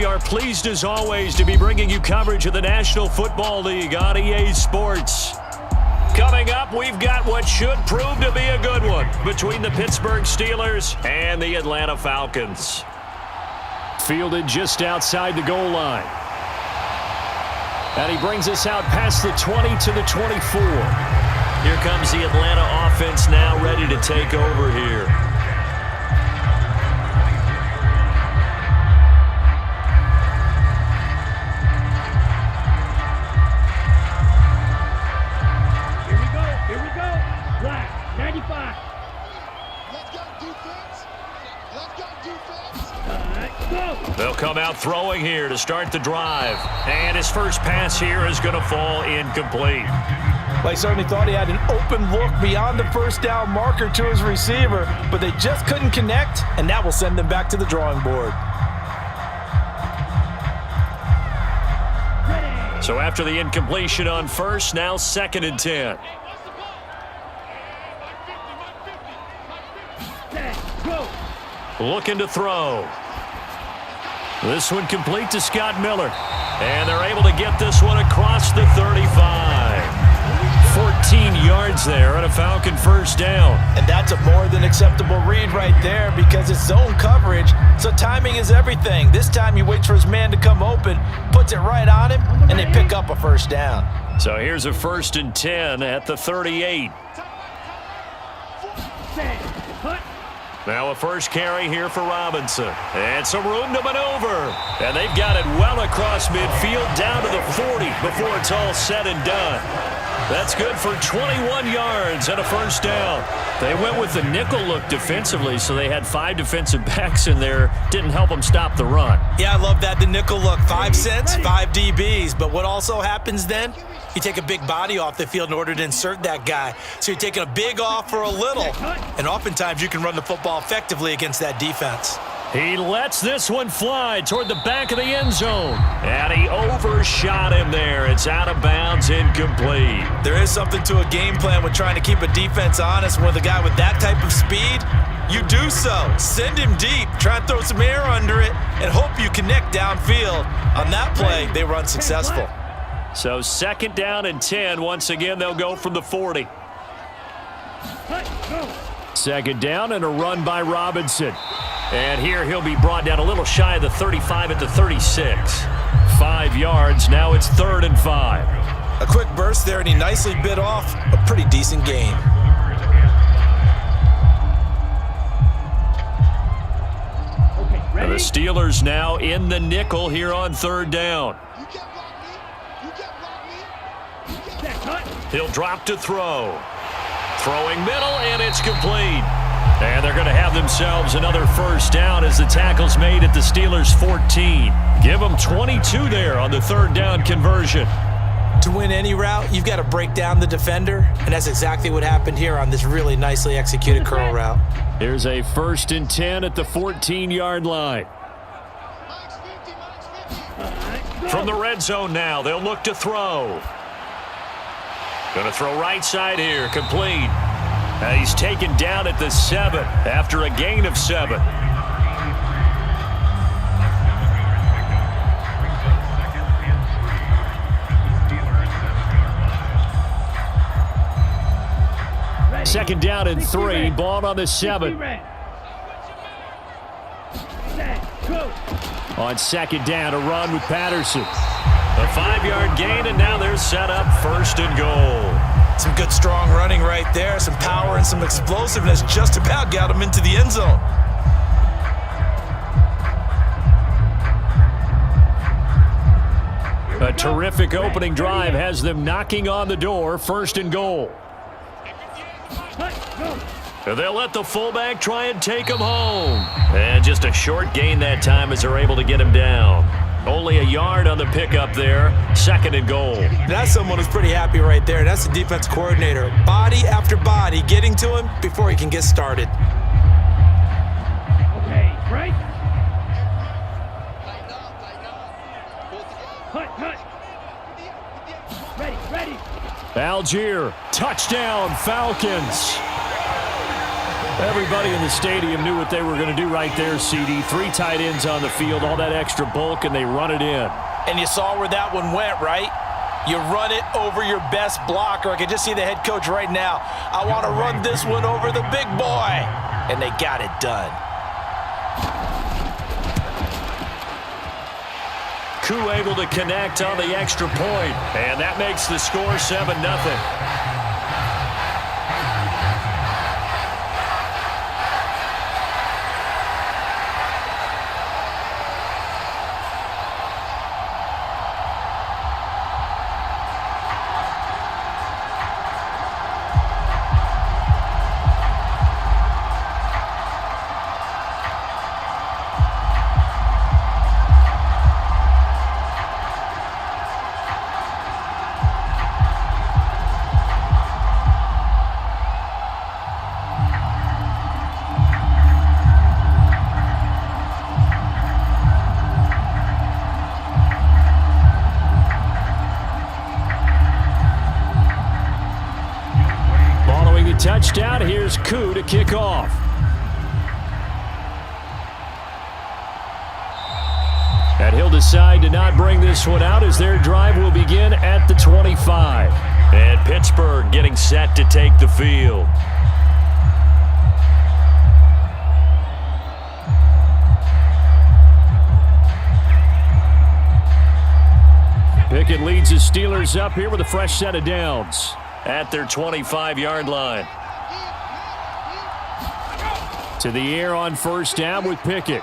we are pleased as always to be bringing you coverage of the National Football League on EA Sports. Coming up, we've got what should prove to be a good one between the Pittsburgh Steelers and the Atlanta Falcons. Fielded just outside the goal line. And he brings us out past the 20 to the 24. Here comes the Atlanta offense now ready to take over here. Here we go. Black, 95. Let's go defense. Let's go defense. Go. They'll come out throwing here to start the drive. And his first pass here is going to fall incomplete. Well, he certainly thought he had an open look beyond the first down marker to his receiver, but they just couldn't connect, and that will send them back to the drawing board. So after the incompletion on first, now 2nd and 10. Looking to throw. This one complete to Scott Miller. And they're able to get this one across the 35. 14 yards there on a Falcon first down. And that's a more than acceptable read right there because it's zone coverage, so timing is everything. This time he waits for his man to come open, puts it right on him, and they pick up a first down. So here's a 1st and 10 at the 38. Now a first carry here for Robinson. And some room to maneuver. And they've got it well across midfield down to the 40 before it's all said and done. That's good for 21 yards and a first down. They went with the nickel look defensively, so they had 5 defensive backs in there. Didn't help them stop the run. Yeah, I love that, the nickel look. 5 cents, 5 DBs. But what also happens then? You take a big body off the field in order to insert that guy. So you're taking a big off for a little. And oftentimes you can run the football effectively against that defense. He lets this one fly toward the back of the end zone. And he overshot him there. It's out of bounds, incomplete. There is something to a game plan with trying to keep a defense honest. With a guy with that type of speed, you do so. Send him deep, try and throw some air under it, and hope you connect downfield. On that play, they were unsuccessful. So 2nd down and 10. Once again, they'll go from the 40. 2nd down and a run by Robinson. And here he'll be brought down a little shy of the 35 at the 36. 5 yards. Now it's 3rd and 5. A quick burst there, and he nicely bit off a pretty decent gain. And the Steelers now in the nickel here on 3rd down. He'll drop to throw. Throwing middle, and it's complete. And they're going to have themselves another first down as the tackle's made at the Steelers' 14. Give them 22 there on the 3rd down conversion. To win any route, you've got to break down the defender, and that's exactly what happened here on this really nicely executed curl route. Here's a 1st and 10 at the 14-yard line. From the red zone now, they'll look to throw. Going to throw right side here, complete. He's taken down at the 7 after a gain of 7. Second down and 3, ball on the 7. On 2nd down, a run with Patterson. A 5-yard gain, and now they're set up 1st and goal. Some good, strong running right there. Some power and some explosiveness just about got him into the end zone. A terrific opening drive has them knocking on the door. 1st and goal. And they'll let the fullback try and take him home. And just a short gain that time as they're able to get him down. Only a yard on the pickup there. 2nd and goal. That's someone who's pretty happy right there. That's the defense coordinator. Body after body getting to him before he can get started. Okay, right. Cut. Ready. Algier, touchdown Falcons. Everybody in the stadium knew what they were going to do right there, CD. 3 tight ends on the field, all that extra bulk, and they run it in. And you saw where that one went, right? You run it over your best blocker. I can just see the head coach right now. I want to run this one over the big boy. And they got it done. Koo able to connect on the extra point, and that makes the score 7-0. Touchdown. Here's Koo to kick off. And he'll decide to not bring this one out as their drive will begin at the 25. And Pittsburgh getting set to take the field. Pickett leads the Steelers up here with a fresh set of downs at their 25-yard line. To the air on first down with Pickett.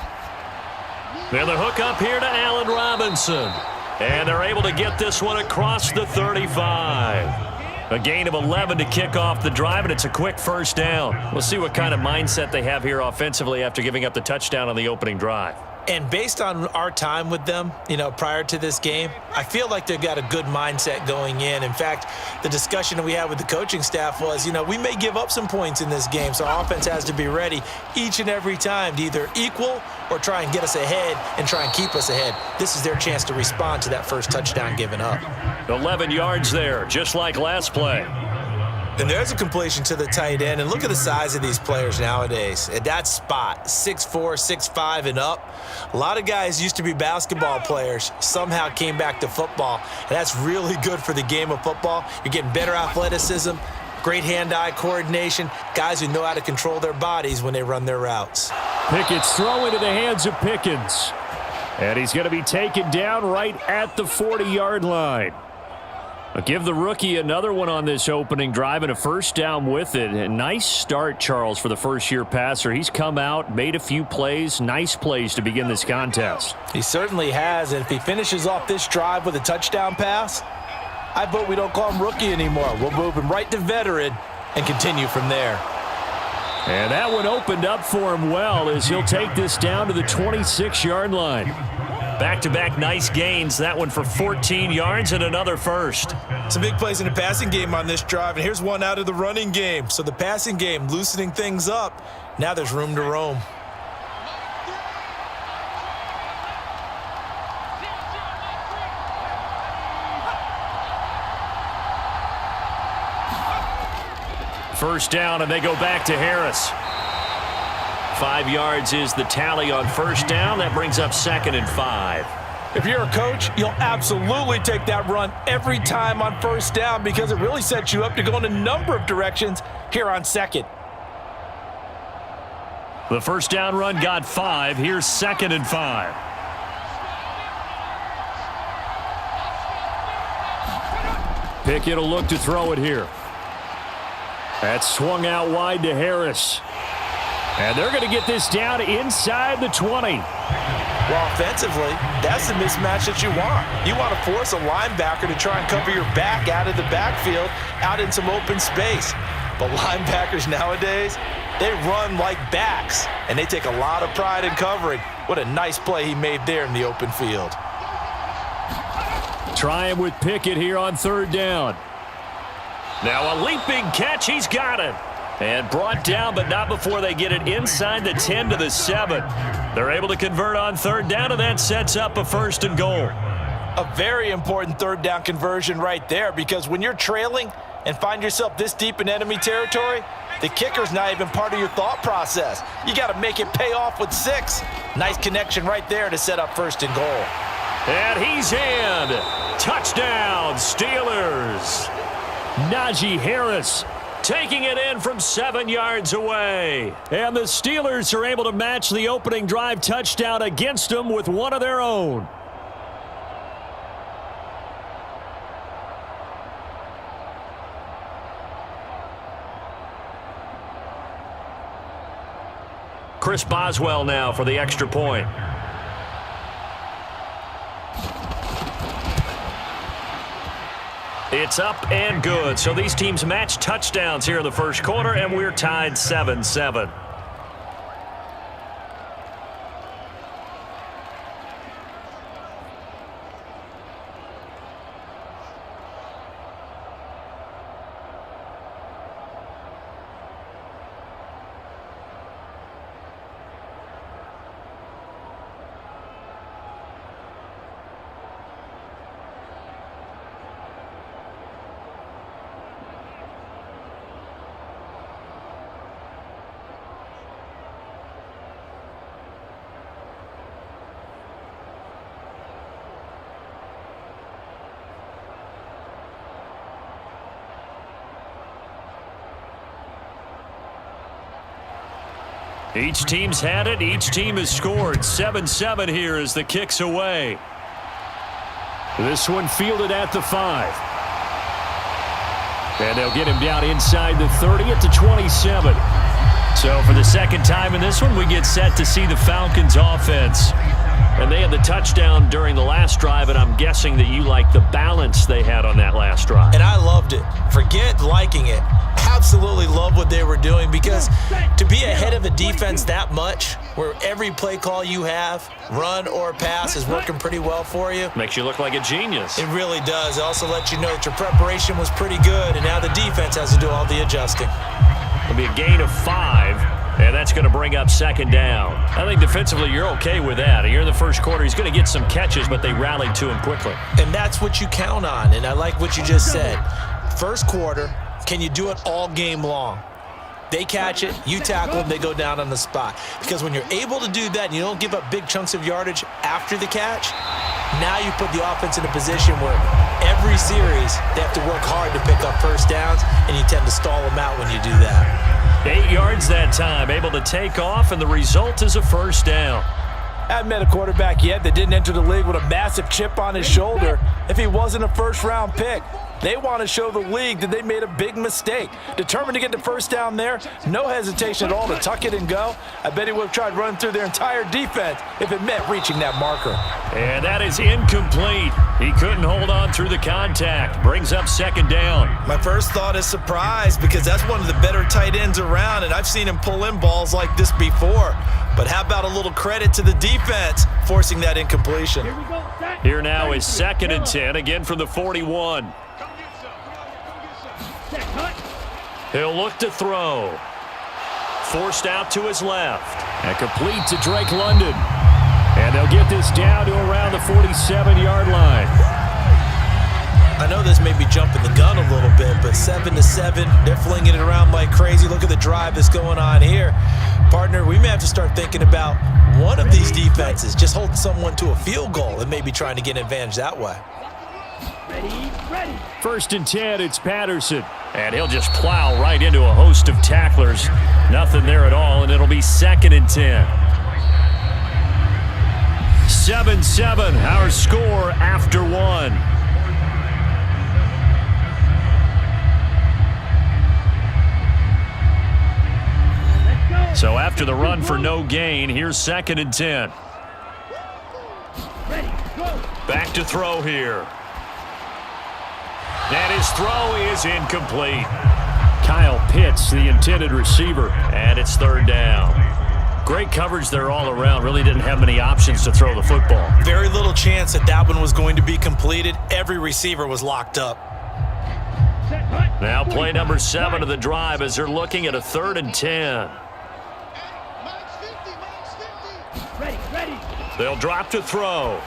Then the hook up here to Allen Robinson. And they're able to get this one across the 35. A gain of 11 to kick off the drive, and it's a quick first down. We'll see what kind of mindset they have here offensively after giving up the touchdown on the opening drive. And based on our time with them, prior to this game, I feel like they've got a good mindset going in. In fact, the discussion that we had with the coaching staff was, we may give up some points in this game, so our offense has to be ready each and every time to either equal or try and get us ahead and try and keep us ahead. This is their chance to respond to that first touchdown given up. 11 yards there, just like last play. And there's a completion to the tight end. And look at the size of these players nowadays. At that spot, 6'4", 6'5", and up. A lot of guys used to be basketball players, somehow came back to football. And that's really good for the game of football. You're getting better athleticism, great hand-eye coordination, guys who know how to control their bodies when they run their routes. Pickett's throw into the hands of Pickens. And he's going to be taken down right at the 40-yard line. I'll give the rookie another one on this opening drive and a first down with it. A nice start, Charles, for the first-year passer. He's come out, made a few plays, nice plays to begin this contest. He certainly has, and if he finishes off this drive with a touchdown pass, I vote we don't call him rookie anymore. We'll move him right to veteran and continue from there. And that one opened up for him well as he'll take this down to the 26-yard line. Back-to-back nice gains. That one for 14 yards and another first. Some big plays in the passing game on this drive, and here's one out of the running game. So the passing game loosening things up. Now there's room to roam. First down, and they go back to Harris. 5 yards is the tally on first down. That brings up 2nd and 5. If you're a coach, you'll absolutely take that run every time on first down because it really sets you up to go in a number of directions here on second. The first down run got 5. Here's 2nd and 5. Pickett will look to throw it here. That's swung out wide to Harris. And they're going to get this down inside the 20. Well, offensively, that's the mismatch that you want. You want to force a linebacker to try and cover your back out of the backfield, out in some open space. But linebackers nowadays, they run like backs, and they take a lot of pride in covering. What a nice play he made there in the open field. Trying with Pickett here on third down. Now a leaping catch. He's got it. And brought down, but not before they get it inside the 10 to the 7. They're able to convert on third down, and that sets up a 1st and goal. A very important third down conversion right there, because when you're trailing and find yourself this deep in enemy territory, The kicker's not even part of your thought process. You got to make it pay off with 6. Nice connection right there to set up 1st and goal. And he's in. Touchdown, Steelers. Najee Harris taking it in from 7 yards away. And the Steelers are able to match the opening drive touchdown against them with one of their own. Chris Boswell now for the extra point. It's up and good. So these teams match touchdowns here in the first quarter, and we're tied 7-7. Each team's had it. Each team has scored. 7-7 here as the kick's away. This one fielded at the 5. And they'll get him down inside the 30 at the 27. So for the second time in this one, we get set to see the Falcons offense. And they had the touchdown during the last drive, and I'm guessing that you like the balance they had on that last drive. And I loved it. Forget liking it. Absolutely love what they were doing, because to be ahead of a defense that much, where every play call you have, run or pass, is working pretty well for you. Makes you look like a genius. It really does. It also lets you know that your preparation was pretty good, and now the defense has to do all the adjusting. It'll be a gain of 5, and that's going to bring up 2nd down. I think defensively you're okay with that. You're in the first quarter. He's going to get some catches, but they rallied to him quickly. And that's what you count on, and I like what you just said. First quarter, can you do it all game long? They catch it, you tackle them, they go down on the spot. Because when you're able to do that and you don't give up big chunks of yardage after the catch, now you put the offense in a position where every series they have to work hard to pick up first downs, and you tend to stall them out when you do that. 8 yards that time, able to take off, and the result is a first down. I haven't met a quarterback yet that didn't enter the league with a massive chip on his shoulder if he wasn't a first-round pick. They want to show the league that they made a big mistake. Determined to get the first down there, no hesitation at all to tuck it and go. I bet he would have tried running through their entire defense if it meant reaching that marker. And that is incomplete. He couldn't hold on through the contact. Brings up 2nd down. My first thought is surprise, because that's one of the better tight ends around, and I've seen him pull in balls like this before. But how about a little credit to the defense forcing that incompletion? Here now is 2nd and 10, again from the 41. He'll look to throw. Forced out to his left. And complete to Drake London. And they'll get this down to around the 47-yard line. I know this may be jumping the gun a little bit, but 7-7, they're flinging it around like crazy. Look at the drive that's going on here. Partner, we may have to start thinking about one of these defenses just holding someone to a field goal and maybe trying to get an advantage that way. Ready. 1st and 10, it's Patterson. And he'll just plow right into a host of tacklers. Nothing there at all, and it'll be 2nd and 10. 7-7, our score after 1. So after the run for no gain, here's 2nd and 10. Back to throw here. And his throw is incomplete. Kyle Pitts, the intended receiver, and it's 3rd down. Great coverage there all around. Really didn't have many options to throw the football. Very little chance that that one was going to be completed. Every receiver was locked up. Now play number 7 of the drive as they're looking at a 3rd and 10. Ready. They'll drop to throw.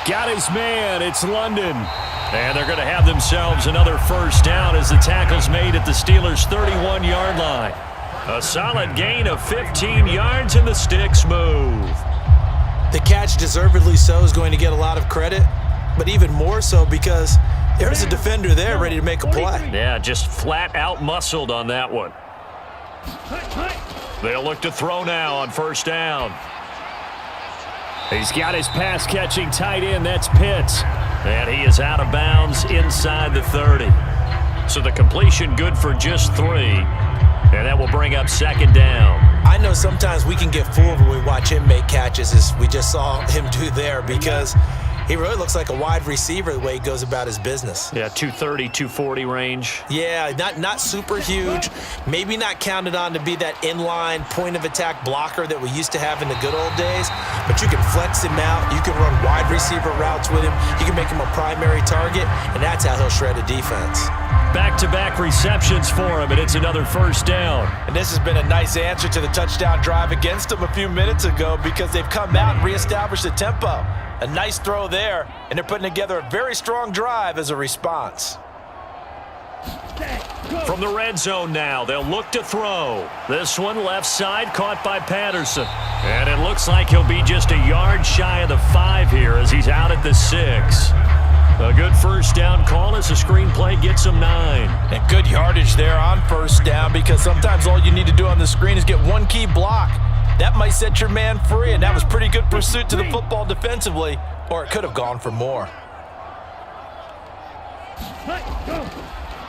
Got his man. It's London. And they're going to have themselves another first down as the tackle's made at the Steelers' 31-yard line. A solid gain of 15 yards and the sticks move. The catch, deservedly so, is going to get a lot of credit, but even more so because there's a defender there ready to make a play. Yeah, just flat out muscled on that one. They'll look to throw now on first down. He's got his pass-catching tight end. That's Pitts. And he is out of bounds inside the 30. So the completion good for just 3. And that will bring up second down. I know sometimes we can get fooled when we watch him make catches, as we just saw him do there, because he really looks like a wide receiver the way he goes about his business. Yeah, 230, 240 range. Yeah, not super huge. Maybe not counted on to be that inline point-of-attack blocker that we used to have in the good old days, but you can flex him out. You can run wide receiver routes with him. You can make him a primary target, and that's how he'll shred a defense. Back-to-back receptions for him, and it's another first down. And this has been a nice answer to the touchdown drive against them a few minutes ago because they've come out and reestablished the tempo. A nice throw there, and they're putting together a very strong drive as a response. From the red zone now, they'll look to throw. This one left side caught by Patterson. And it looks like he'll be just a yard shy of the 5 here as he's out at the 6. A good first down call as the screenplay gets him 9. And good yardage there on first down because sometimes all you need to do on the screen is get one key block. That might set your man free, and that was pretty good pursuit to the football defensively, or it could have gone for more.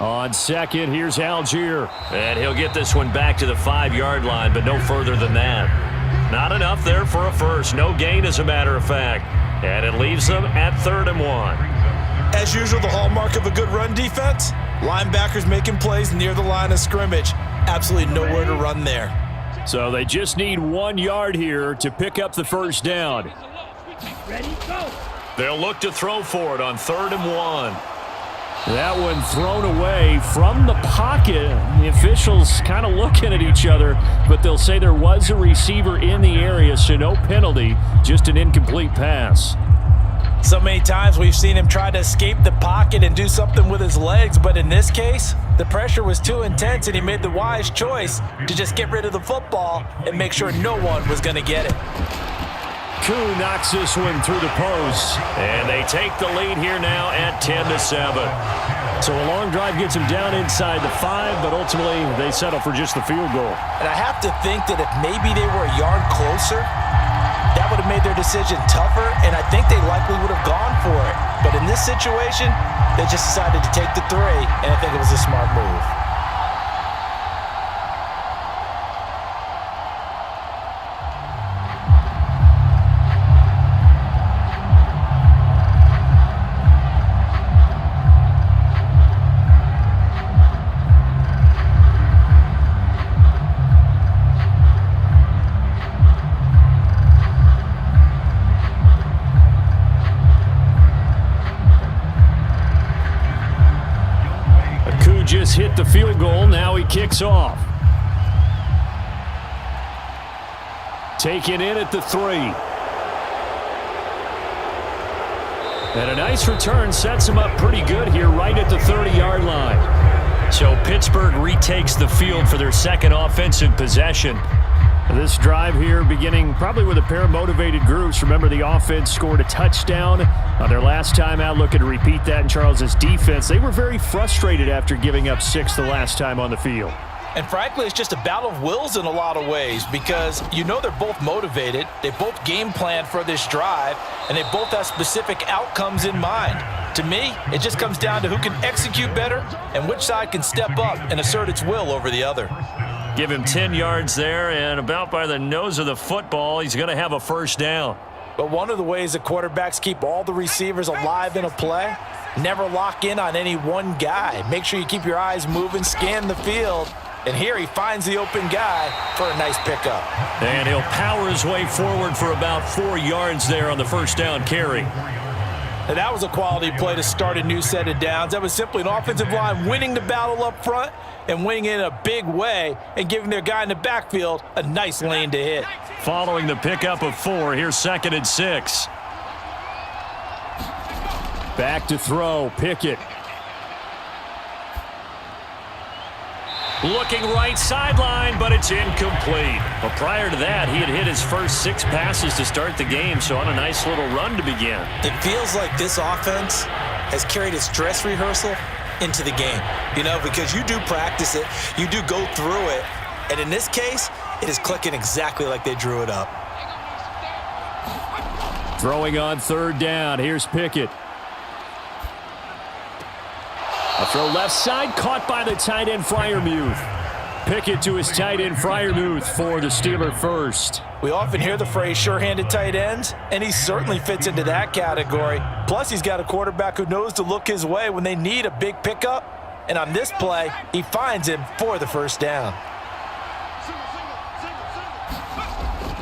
On second, here's Algier. And he'll get this one back to the 5-yard line, but no further than that. Not enough there for a first. No gain, as a matter of fact. And it leaves them at 3rd and 1. As usual, the hallmark of a good run defense, linebackers making plays near the line of scrimmage. Absolutely nowhere to run there. So they just need 1 yard here to pick up the first down. Ready, go. They'll look to throw for it on 3rd and 1. That one thrown away from the pocket. The officials kind of looking at each other, but they'll say there was a receiver in the area, so no penalty, just an incomplete pass. So many times we've seen him try to escape the pocket and do something with his legs, but in this case, the pressure was too intense and he made the wise choice to just get rid of the football and make sure no one was going to get it. Koo knocks this one through the post, and they take the lead here now at 10-7. So a long drive gets them down inside the 5, but ultimately they settle for just the field goal. And I have to think that if maybe they were a yard closer, that would have made their decision tougher, and I think they likely would have gone for it. But in this situation, they just decided to take the 3, and I think it was a smart move. Just hit the field goal. Now he kicks off. Taken in at the 3. And a nice return sets him up pretty good here right at the 30-yard line. So Pittsburgh retakes the field for their second offensive possession. This drive here beginning probably with a pair of motivated groups. Remember, the offense scored a touchdown on their last time out. Looking to repeat that in Charles's defense. They were very frustrated after giving up 6 the last time on the field. And frankly, it's just a battle of wills in a lot of ways because you know they're both motivated. They both game plan for this drive, and they both have specific outcomes in mind. To me, it just comes down to who can execute better and which side can step up and assert its will over the other. Give him 10 yards there, and about by the nose of the football, he's going to have a first down. But one of the ways that quarterbacks keep all the receivers alive in a play, never lock in on any one guy. Make sure you keep your eyes moving, scan the field, and here he finds the open guy for a nice pickup. And he'll power his way forward for about 4 yards there on the first down carry. And that was a quality play to start a new set of downs. That was simply an offensive line winning the battle up front and winning in a big way and giving their guy in the backfield a nice lane to hit. Following the pickup of 4, here's 2nd and 6. Back to throw, Pickett. Looking right sideline, but it's incomplete. Well, prior to that, he had hit his first 6 passes to start the game, so on a nice little run to begin. It feels like this offense has carried its dress rehearsal into the game. You know, because you do practice it, you do go through it, and in this case, it is clicking exactly like they drew it up. Throwing on 3rd down, here's Pickett. A throw left side, caught by the tight end Freiermuth. Pickett to his tight end Freiermuth for the Steeler first. We often hear the phrase sure-handed tight ends, and he certainly fits into that category. Plus, he's got a quarterback who knows to look his way when they need a big pickup. And on this play, he finds him for the first down.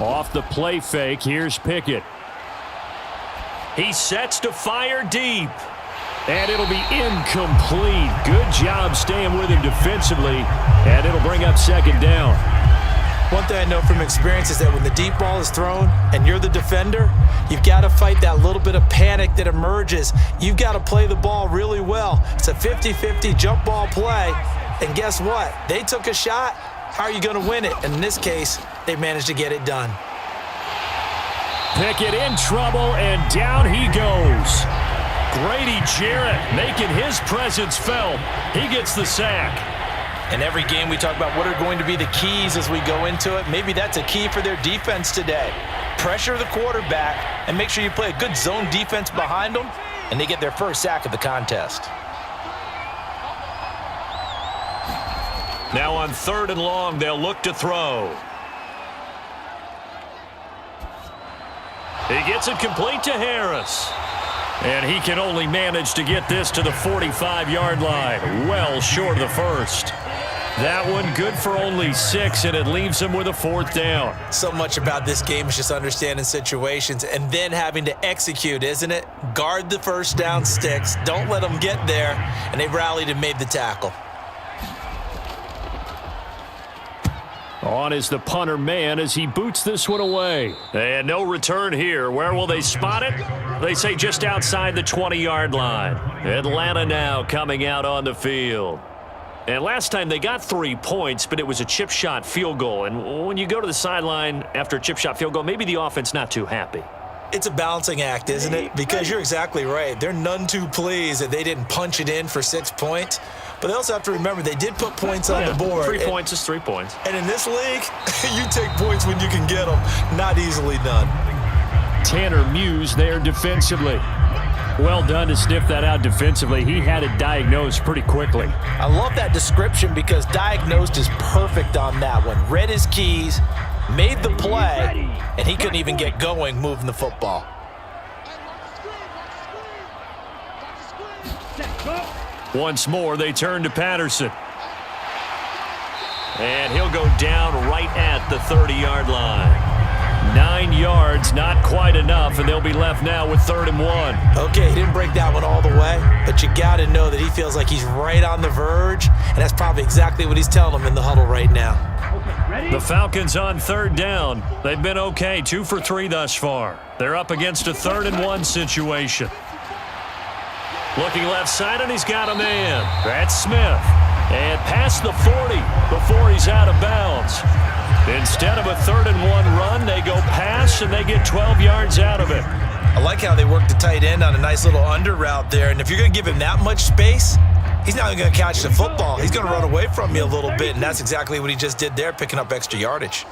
Off the play fake, here's Pickett. He sets to fire deep. And it'll be incomplete. Good job staying with him defensively. And it'll bring up 2nd down. One thing I know from experience is that when the deep ball is thrown and you're the defender, you've got to fight that little bit of panic that emerges. You've got to play the ball really well. It's a 50-50 jump ball play. And guess what? They took a shot. How are you going to win it? And in this case, they managed to get it done. Pickett in trouble, and down he goes. Grady Jarrett making his presence felt. He gets the sack. In every game we talk about what are going to be the keys as we go into it. Maybe that's a key for their defense today. Pressure the quarterback and make sure you play a good zone defense behind them, and they get their first sack of the contest. Now on 3rd and long, they'll look to throw. He gets it complete to Harris. And he can only manage to get this to the 45-yard line, well short of the first. That one good for only 6, and it leaves him with a 4th down. So much about this game is just understanding situations and then having to execute, isn't it? Guard the first down sticks. Don't let them get there. And they rallied and made the tackle. On is the punter man as he boots this one away. And no return here. Where will they spot it? They say just outside the 20-yard line. Atlanta now coming out on the field. And last time they got 3 points, but it was a chip shot field goal. And when you go to the sideline after a chip shot field goal, maybe the offense not too happy. It's a balancing act, isn't it? Because you're exactly right. They're none too pleased that they didn't punch it in for 6 points. But they also have to remember they did put points on the board. 3 points is 3 points. And in this league, you take points when you can get them. Not easily done. Tanner Muse there defensively. Well done to sniff that out defensively. He had it diagnosed pretty quickly. I love that description because diagnosed is perfect on that one. Read his keys, made the play, and he couldn't even get going moving the football. Once more, they turn to Patterson. And he'll go down right at the 30-yard line. 9 yards, not quite enough, and they'll be left now with 3rd and 1. Okay, he didn't break that one all the way, but you got to know that he feels like he's right on the verge, and that's probably exactly what he's telling them in the huddle right now. The Falcons on 3rd down. They've been okay, 2 for 3 thus far. They're up against a 3rd and 1 situation. Looking left side, and he's got a man. That's Smith. And past the 40 before he's out of bounds. Instead of a 3rd and 1 run, they go pass, and they get 12 yards out of it. I like how they work the tight end on a nice little under route there, and if you're going to give him that much space, he's not going to catch the football. He's going to run away from you a little bit, and that's exactly what he just did there, picking up extra yardage.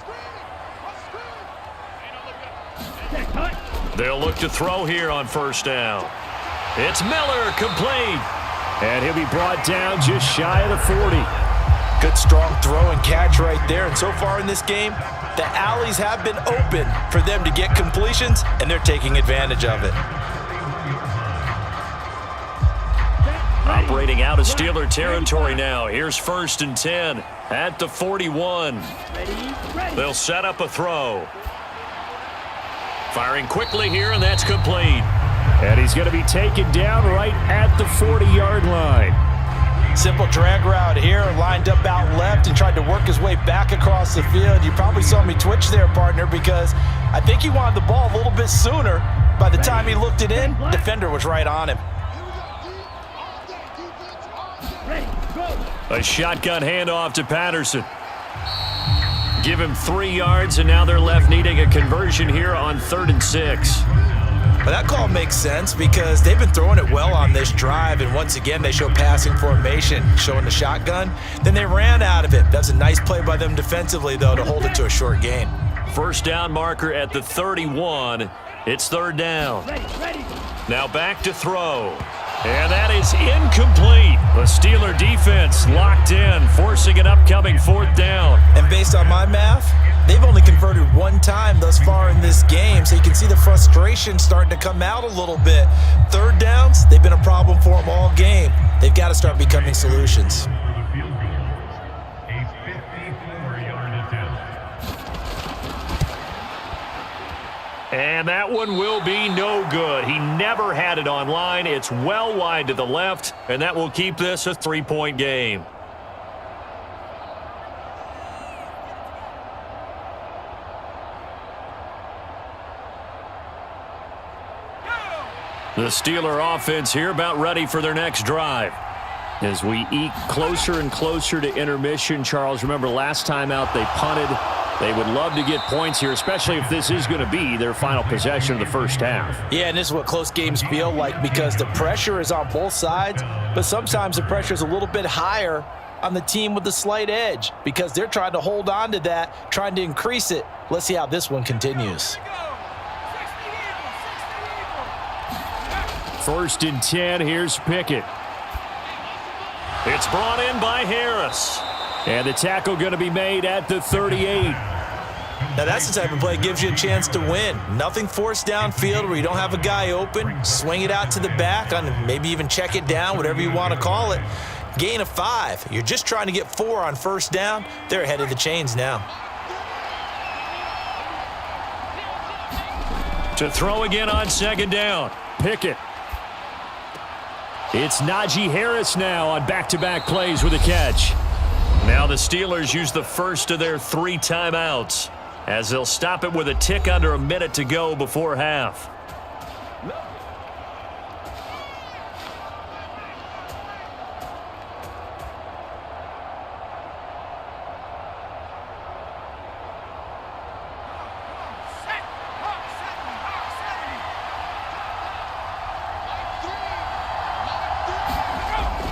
They'll look to throw here on 1st down. It's Miller, complete. And he'll be brought down just shy of the 40. Good strong throw and catch right there. And so far in this game, the alleys have been open for them to get completions, and they're taking advantage of it. Operating out of Steeler territory now. Here's 1st and 10 at the 41. They'll set up a throw. Firing quickly here, and that's complete. And he's going to be taken down right at the 40-yard line. Simple drag route here, lined up out left and tried to work his way back across the field. You probably saw me twitch there, partner, because I think he wanted the ball a little bit sooner. By the time he looked it in, defender was right on him. Ready, go. A shotgun handoff to Patterson. Give him 3 yards, and now they're left needing a conversion here on 3rd and 6. But that call makes sense because they've been throwing it well on this drive, and once again they show passing formation, showing the shotgun. Then they ran out of it. That's a nice play by them defensively, though, to hold it to a short gain. First down marker at the 31. It's 3rd down. Ready. Now back to throw. And that is incomplete. The Steeler defense locked in, forcing an upcoming 4th down. And based on my math, they've only converted 1 time thus far in this game, so you can see the frustration starting to come out a little bit. 3rd downs, they've been a problem for them all game. They've got to start becoming solutions. And that one will be no good. He never had it on line. It's well wide to the left, and that will keep this a 3-point game. The Steeler offense here about ready for their next drive. As we eke closer and closer to intermission, Charles, remember last time out they punted. They would love to get points here, especially if this is going to be their final possession of the first half. Yeah, and this is what close games feel like because the pressure is on both sides, but sometimes the pressure is a little bit higher on the team with the slight edge because they're trying to hold on to that, trying to increase it. Let's see how this one continues. 1st and 10, here's Pickett. It's brought in by Harris. And the tackle going to be made at the 38. Now that's the type of play that gives you a chance to win. Nothing forced downfield where you don't have a guy open. Swing it out to the back, on maybe even check it down, whatever you want to call it. Gain of 5. You're just trying to get 4 on 1st down. They're ahead of the chains now. To throw again on 2nd down. Pickett. It's Najee Harris now on back-to-back plays with a catch. Now the Steelers use the first of their 3 timeouts as they'll stop it with a tick under a minute to go before half.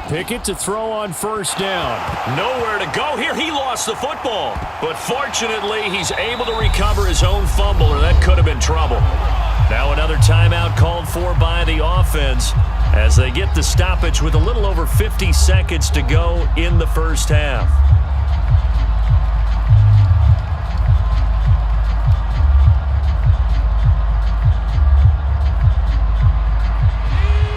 Pickett to throw on 1st down. Nowhere to go here. He lost the football. But fortunately, he's able to recover his own fumble, or that could have been trouble. Now another timeout called for by the offense as they get the stoppage with a little over 50 seconds to go in the first half.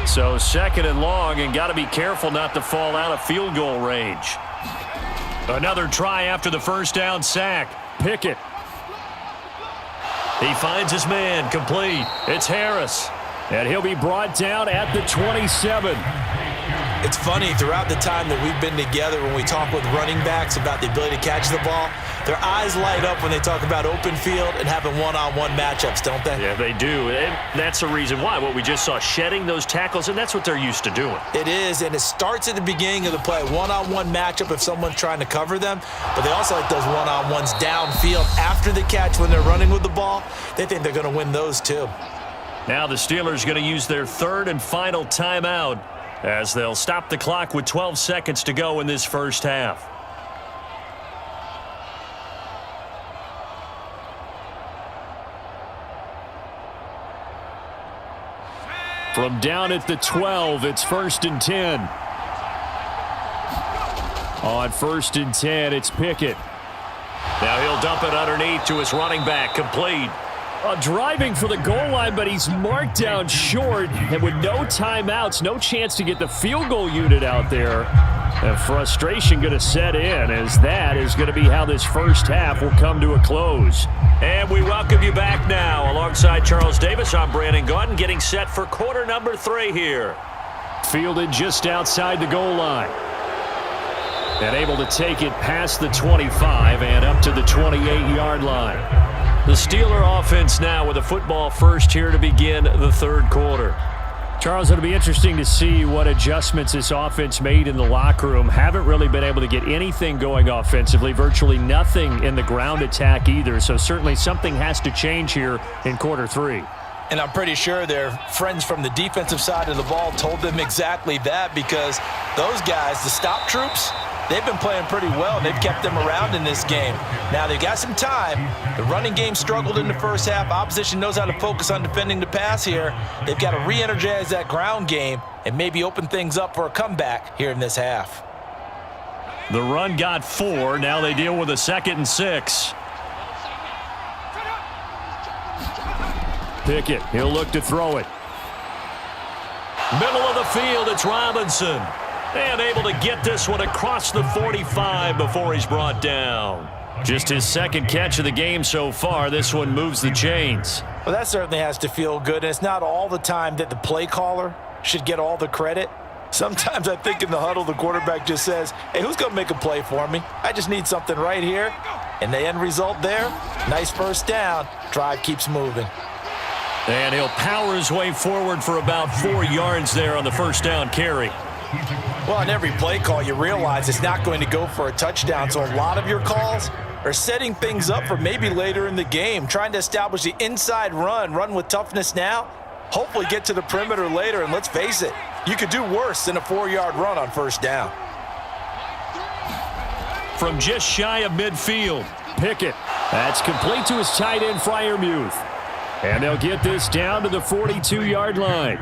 So 2nd and long, and got to be careful not to fall out of field goal range. Another try after the first down sack. Pickett. He finds his man, complete. It's Harris. And he'll be brought down at the 27. It's funny, throughout the time that we've been together, when we talk with running backs about the ability to catch the ball, their eyes light up when they talk about open field and having one-on-one matchups, don't they? Yeah, they do. And that's the reason why. What we just saw, shedding those tackles, and that's what they're used to doing. It is, and it starts at the beginning of the play. One-on-one matchup if someone's trying to cover them, but they also like those one-on-ones downfield after the catch when they're running with the ball. They think they're going to win those too. Now the Steelers going to use their 3rd and final timeout as they'll stop the clock with 12 seconds to go in this first half. From down at the 12, it's 1st and 10. On 1st and 10, it's Pickett. Now he'll dump it underneath to his running back, complete. Driving for the goal line, but he's marked down short. And with no timeouts, no chance to get the field goal unit out there. And frustration going to set in, as that is going to be how this first half will come to a close. And we welcome you back now. Alongside Charles Davis, I'm Brandon Gaudin, getting set for quarter number 3 here. Fielded just outside the goal line. And able to take it past the 25 and up to the 28-yard line. The Steeler offense now with a football first here to begin the 3rd quarter. Charles, it'll be interesting to see what adjustments this offense made in the locker room. Haven't really been able to get anything going offensively, virtually nothing in the ground attack either. So certainly something has to change here in quarter three. And I'm pretty sure their friends from the defensive side of the ball told them exactly that, because those guys, the stop troops, they've been playing pretty well. They've kept them around in this game. Now, they've got some time. The running game struggled in the first half. Opposition knows how to focus on defending the pass here. They've got to re-energize that ground game and maybe open things up for a comeback here in this half. The run got 4. Now they deal with a 2nd and 6. Pickett, he'll look to throw it. Middle of the field, it's Robinson. And able to get this one across the 45 before he's brought down. Just his 2nd catch of the game so far. This one moves the chains. Well, that certainly has to feel good. And it's not all the time that the play caller should get all the credit. Sometimes I think in the huddle, the quarterback just says, hey, who's going to make a play for me? I just need something right here. And the end result there, nice first down. Drive keeps moving. And he'll power his way forward for about 4 yards there on the first down carry. Well, on every play call, you realize it's not going to go for a touchdown. So a lot of your calls are setting things up for maybe later in the game, trying to establish the inside run with toughness now, hopefully get to the perimeter later. And let's face it, you could do worse than a 4-yard run on first down. From just shy of midfield, Pickett. That's complete to his tight end, Freiermuth. And they'll get this down to the 42-yard line.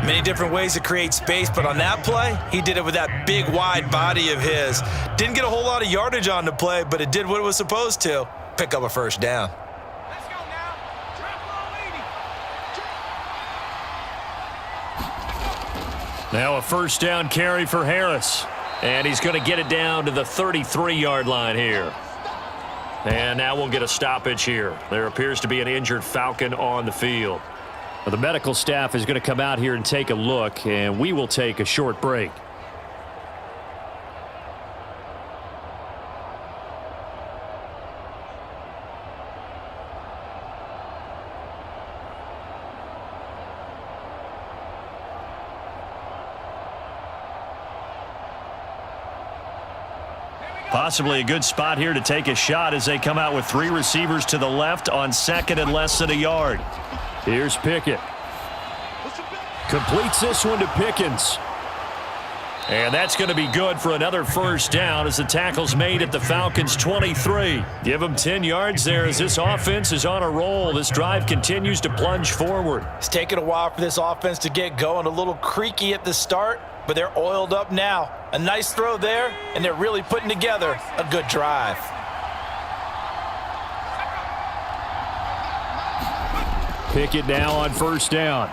Many different ways to create space, but on that play, he did it with that big, wide body of his. Didn't get a whole lot of yardage on the play, but it did what it was supposed to. Pick up a first down. Let's go now. Drop low, 80. Now a first down carry for Harris. And he's going to get it down to the 33-yard line here. And now we'll get a stoppage here. There appears to be an injured Falcon on the field. Well, the medical staff is going to come out here and take a look, and we will take a short break. Possibly a good spot here to take a shot as they come out with 3 receivers to the left on 2nd and less than a yard. Here's Pickett. Completes this one to Pickens. And that's going to be good for another first down as the tackle's made at the Falcons' 23. Give them 10 yards there as this offense is on a roll. This drive continues to plunge forward. It's taken a while for this offense to get going. A little creaky at the start, but they're oiled up now. A nice throw there, and they're really putting together a good drive. Pickett now on first down.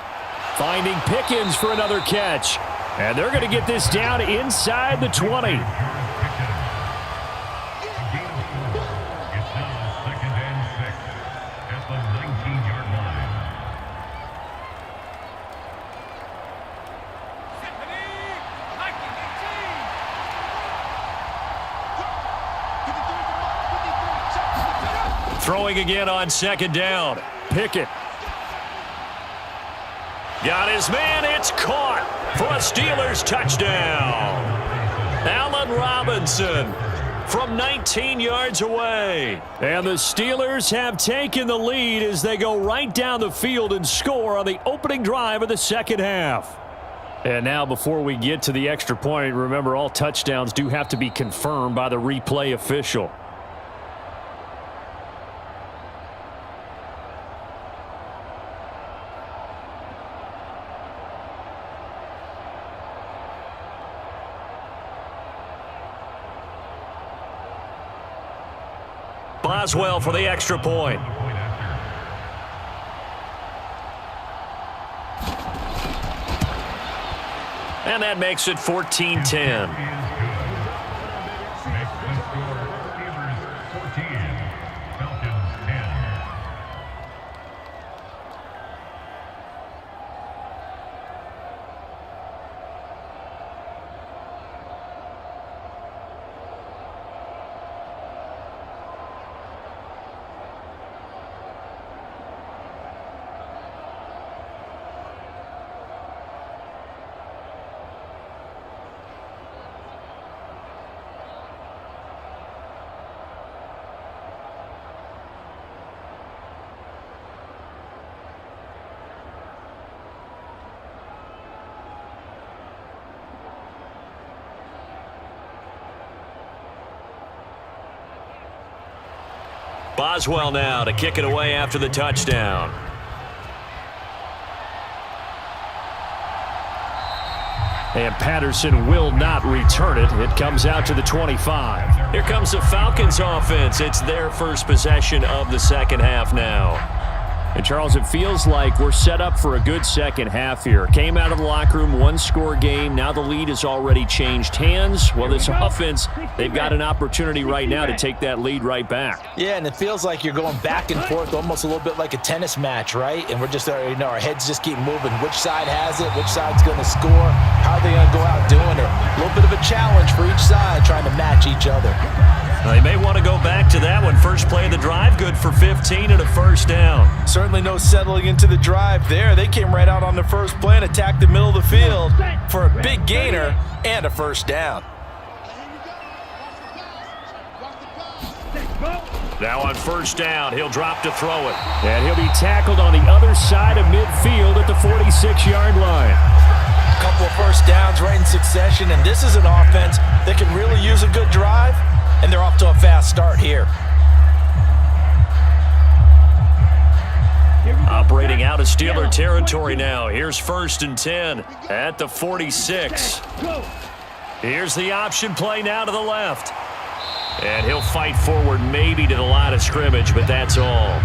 Finding Pickens for another catch. And they're going to get this down inside the 20. Throwing again on 2nd down. Pickett. Got his man. It's caught for a Steelers touchdown. Allen Robinson from 19 yards away. And the Steelers have taken the lead as they go right down the field and score on the opening drive of the second half. And now before we get to the extra point, remember all touchdowns do have to be confirmed by the replay official. Boswell for the extra point. And that makes it 14-10. Boswell now to kick it away after the touchdown. And Patterson will not return it. It comes out to the 25. Here comes the Falcons offense. It's their first possession of the second half now. And, Charles, it feels like we're set up for a good second half here. Came out of the locker room, one-score game. Now the lead has already changed hands. Well, this offense, they've got an opportunity right now to take that lead right back. Yeah, and it feels like you're going back and forth almost a little bit like a tennis match, right? And we're just, our heads just keep moving. Which side has it? Which side's going to score? How are they going to go out doing it? A little bit of a challenge for each side trying to match each other. They may want to go back to that one. First play of the drive, good for 15 and a first down. Certainly no settling into the drive there. They came right out on the first play and attacked the middle of the field for a big gainer and a first down. Now on first down, he'll drop to throw it. And he'll be tackled on the other side of midfield at the 46-yard line. A couple of first downs right in succession, and this is an offense that can really use a good drive, and they're off to a fast start here. Operating out of Steeler territory now. Here's 1st and 10 at the 46. Here's the option play now to the left. And he'll fight forward maybe to the line of scrimmage, but that's all.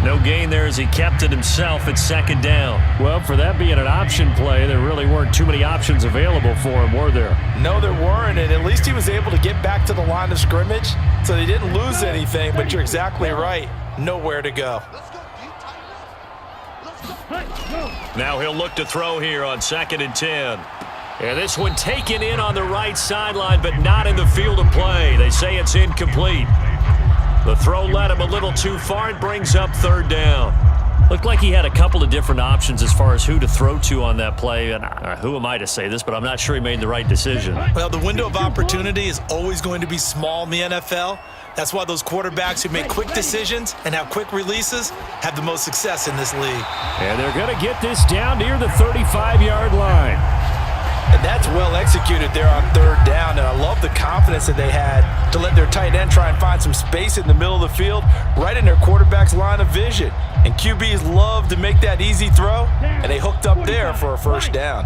No gain there as he kept it himself at second down. Well, for that being an option play, there really weren't too many options available for him, were there? No, there weren't, and at least he was able to get back to the line of scrimmage, so they didn't lose anything, but you're exactly right. Nowhere to go. Now he'll look to throw here on 2nd and 10. And this one taken in on the right sideline, but not in the field of play. They say it's incomplete. The throw led him a little too far. It brings up 3rd down. Looked like he had a couple of different options as far as who to throw to on that play. And who am I to say this, but I'm not sure he made the right decision. Well, the window of opportunity is always going to be small in the NFL. That's why those quarterbacks who make quick decisions and have quick releases have the most success in this league. And they're going to get this down near the 35-yard line. And that's well executed there on 3rd down, and I love the confidence that they had to let their tight end try and find some space in the middle of the field, right in their quarterback's line of vision. And QBs love to make that easy throw, and they hooked up there for a first down.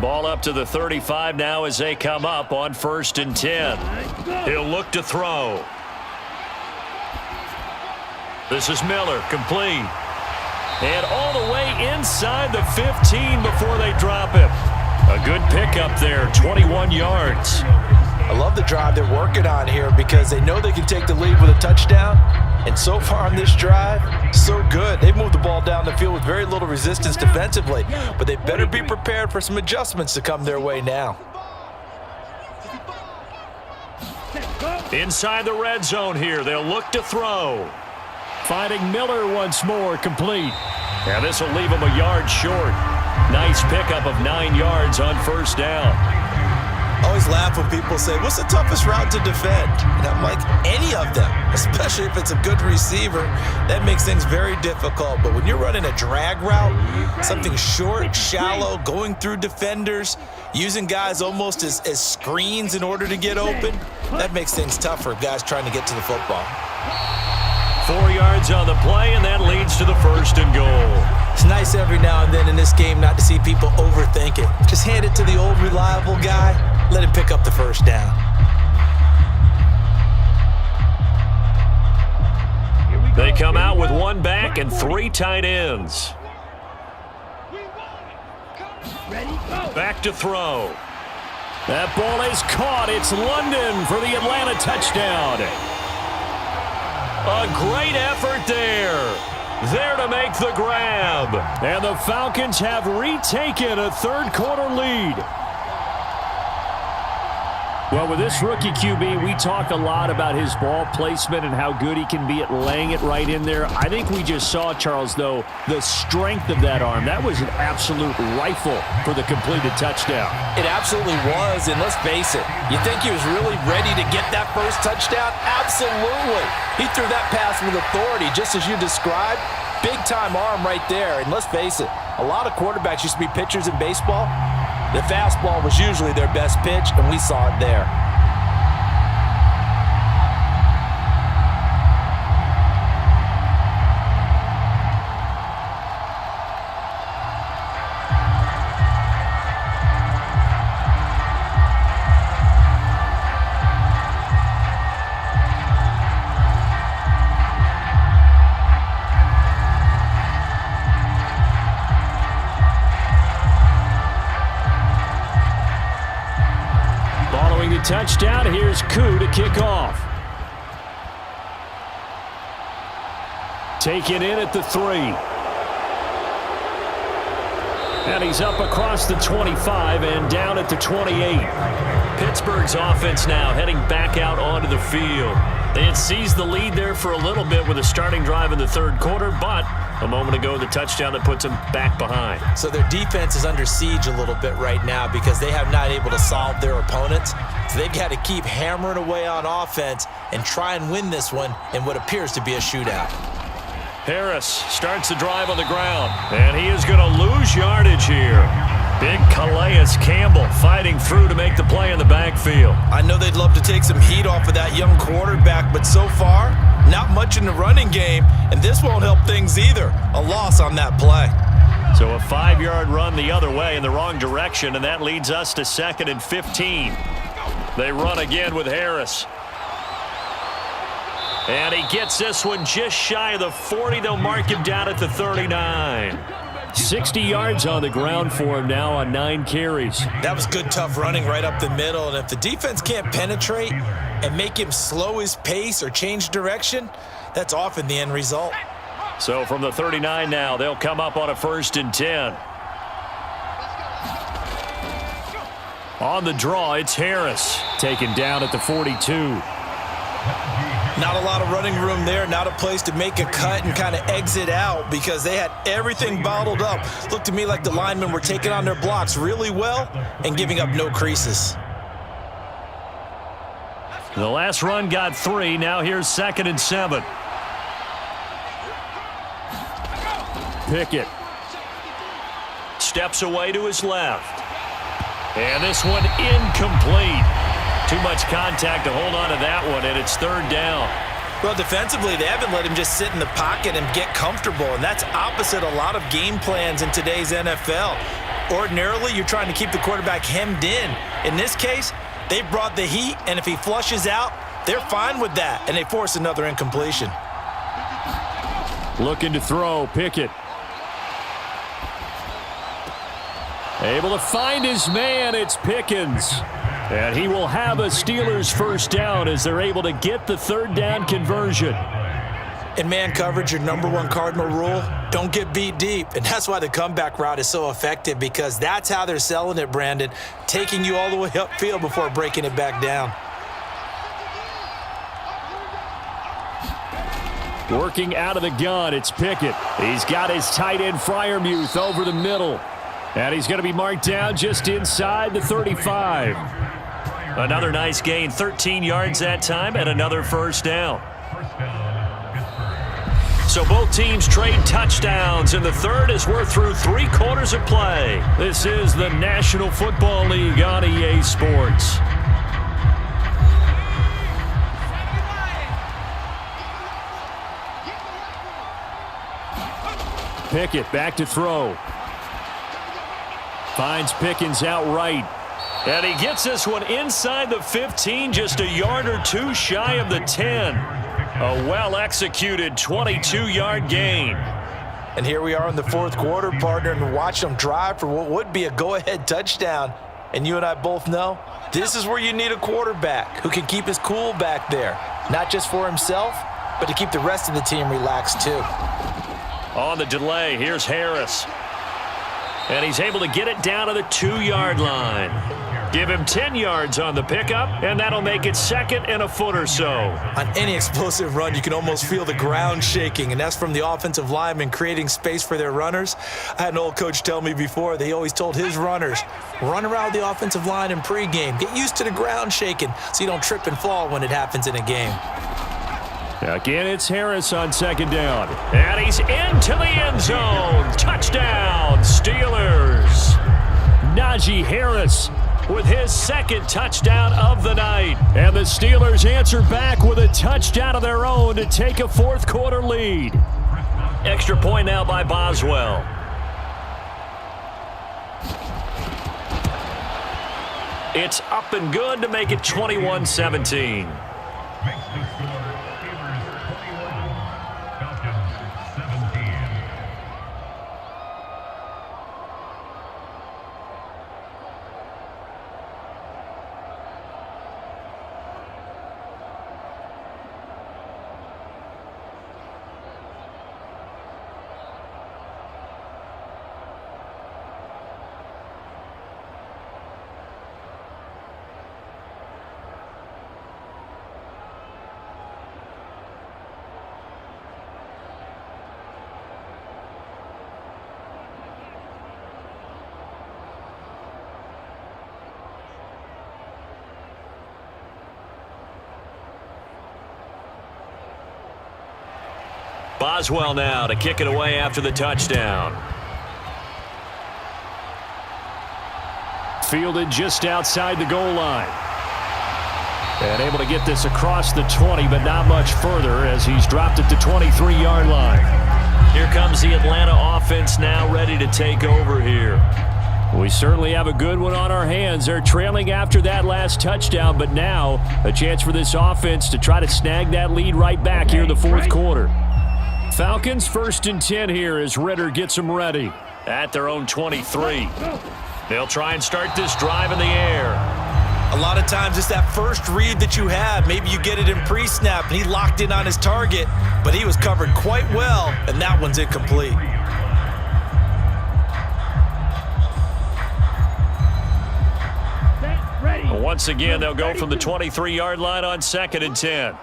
Ball up to the 35 now as they come up on 1st and 10. He'll look to throw. This is Miller, complete. And all the way inside the 15 before they drop him. A good pickup there, 21 yards. I love the drive they're working on here because they know they can take the lead with a touchdown. And so far on this drive, so good. They've moved the ball down the field with very little resistance defensively. But they better be prepared for some adjustments to come their way now. Inside the red zone here, they'll look to throw. Finding Miller once more, complete. And this will leave him a yard short. Nice pickup of 9 yards on first down. I always laugh when people say, what's the toughest route to defend? And I'm like, any of them, especially if it's a good receiver. That makes things very difficult. But when you're running a drag route, something short, shallow, going through defenders, using guys almost as screens in order to get open, that makes things tough for guys trying to get to the football. 4 yards on the play, and that leads to the 1st and goal. It's nice every now and then in this game not to see people overthink it. Just hand it to the old reliable guy. Let him pick up the first down. They come out with 1 back and 3 tight ends. Back to throw. That ball is caught. It's London for the Atlanta touchdown. A great effort there. There to make the grab. And the Falcons have retaken a 3rd quarter lead. Well, with this rookie QB, we talk a lot about his ball placement and how good he can be at laying it right in there. I think we just saw, Charles, though, the strength of that arm. That was an absolute rifle for the completed touchdown. It absolutely was, and let's face it, you think he was really ready to get that first touchdown? Absolutely. He threw that pass with authority, just as you described. Big-time arm right there, and let's face it, a lot of quarterbacks used to be pitchers in baseball. The fastball was usually their best pitch, and we saw it there. rushing touchdown. Here's Koo to kick off. Taken in at the 3. And he's up across the 25 and down at the 28. Pittsburgh's offense now heading back out onto the field. They had seized the lead there for a little bit with a starting drive in the third quarter, but a moment ago the touchdown that puts them back behind. So their defense is under siege a little bit right now because they have not able to solve their opponents. So they've got to keep hammering away on offense and try and win this one in what appears to be a shootout. Harris starts the drive on the ground, and he is going to lose yardage here. Big Calais Campbell fighting through to make the play in the backfield. I know they'd love to take some heat off of that young quarterback, but so far, not much in the running game, and this won't help things either. A loss on that play. So a 5-yard run the other way in the wrong direction, and that leads us to 2nd and 15. They run again with Harris. And he gets this one just shy of the 40. They'll mark him down at the 39. 60 yards on the ground for him now on 9 carries. That was good, tough running right up the middle. And if the defense can't penetrate and make him slow his pace or change direction, that's often the end result. So from the 39 now, they'll come up on a 1st and 10. On the draw, it's Harris. Taken down at the 42. Not a lot of running room there, not a place to make a cut and kind of exit out because they had everything bottled up. Looked to me like the linemen were taking on their blocks really well and giving up no creases. The last run got 3. Now here's 2nd and 7. Pickett steps away to his left. And this one incomplete. Too much contact to hold on to that one, and it's 3rd down. Well, defensively, they haven't let him just sit in the pocket and get comfortable, and that's opposite a lot of game plans in today's NFL. Ordinarily, you're trying to keep the quarterback hemmed in. In this case, they brought the heat, and if he flushes out, they're fine with that, and they force another incompletion. Looking to throw, Pickett. Able to find his man, it's Pickens. And he will have a Steelers 1st down as they're able to get the 3rd down conversion. In man coverage, your #1 cardinal rule, don't get beat deep. And that's why the comeback route is so effective because that's how they're selling it, Brandon, taking you all the way upfield before breaking it back down. Working out of the gun, it's Pickett. He's got his tight end Freiermuth over the middle. And he's going to be marked down just inside the 35. Another nice gain, 13 yards that time, and another 1st down. So both teams trade touchdowns, and the third as we're through 3 quarters of play. This is the National Football League on EA Sports. Pickett back to throw. Finds Pickens outright. And he gets this one inside the 15, just a yard or 2 shy of the 10. A well-executed 22-yard gain. And here we are in the 4th quarter, partner, and watch them drive for what would be a go-ahead touchdown. And you and I both know this is where you need a quarterback who can keep his cool back there. Not just for himself, but to keep the rest of the team relaxed too. On the delay, here's Harris. And he's able to get it down to the 2-yard line. Give him 10 yards on the pickup, and that'll make it 2nd and a foot or so. On any explosive run, you can almost feel the ground shaking, and that's from the offensive linemen creating space for their runners. I had an old coach tell me before, they always told his runners, run around the offensive line in pregame. Get used to the ground shaking so you don't trip and fall when it happens in a game. Again, it's Harris on 2nd down. And he's into the end zone. Touchdown, Steelers. Najee Harris with his 2nd touchdown of the night. And the Steelers answer back with a touchdown of their own to take a 4th quarter lead. Extra point now by Boswell. It's up and good to make it 21-17. Boswell now to kick it away after the touchdown. Fielded just outside the goal line. And able to get this across the 20, but not much further as he's dropped it to 23-yard line. Here comes the Atlanta offense now ready to take over here. We certainly have a good one on our hands. They're trailing after that last touchdown, but now a chance for this offense to try to snag that lead right back here in the fourth quarter. Falcons 1st and 10 here as Ridder gets them ready at their own 23. They'll try and start this drive in the air. A lot of times it's that first read that you have. Maybe you get it in pre-snap and he locked in on his target, but he was covered quite well, and that one's incomplete. Once again, they'll go from the 23-yard line on 2nd and 10.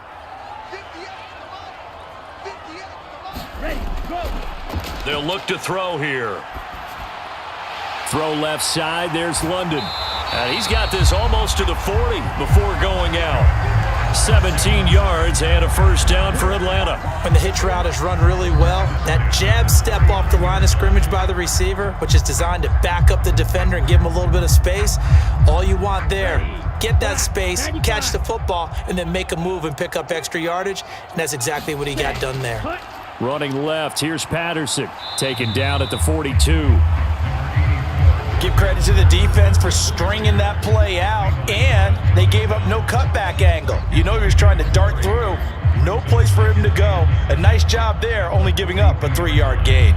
They'll look to throw here. Throw left side. There's London. And he's got this almost to the 40 before going out. 17 yards and a first down for Atlanta. When the hitch route is run really well, that jab step off the line of scrimmage by the receiver, which is designed to back up the defender and give him a little bit of space, all you want there, get that space, catch the football, and then make a move and pick up extra yardage, and that's exactly what he got done there. Running left, here's Patterson, taken down at the 42. Give credit to the defense for stringing that play out, and they gave up no cutback angle. You know he was trying to dart through. No place for him to go. A nice job there, only giving up a 3-yard gain.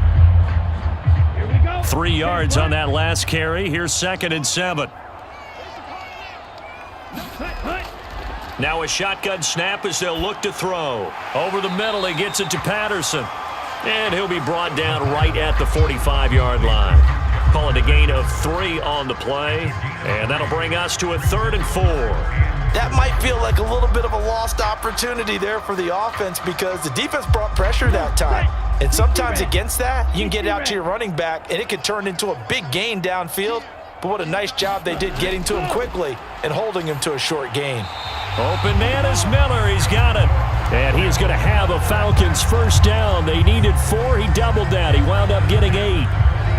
3 yards on that last carry. Here's 2nd and 7. Now a shotgun snap as they'll look to throw. Over the middle, he gets it to Patterson. And he'll be brought down right at the 45-yard line. Call it a gain of 3 on the play. And that'll bring us to a 3rd and 4. That might feel like a little bit of a lost opportunity there for the offense because the defense brought pressure that time. And sometimes against that, you can get out to your running back, and it can turn into a big gain downfield. But what a nice job they did getting to him quickly and holding him to a short gain. Open man is Miller. He's got it. And he's going to have a Falcons first down. They needed 4. He doubled that. He wound up getting 8.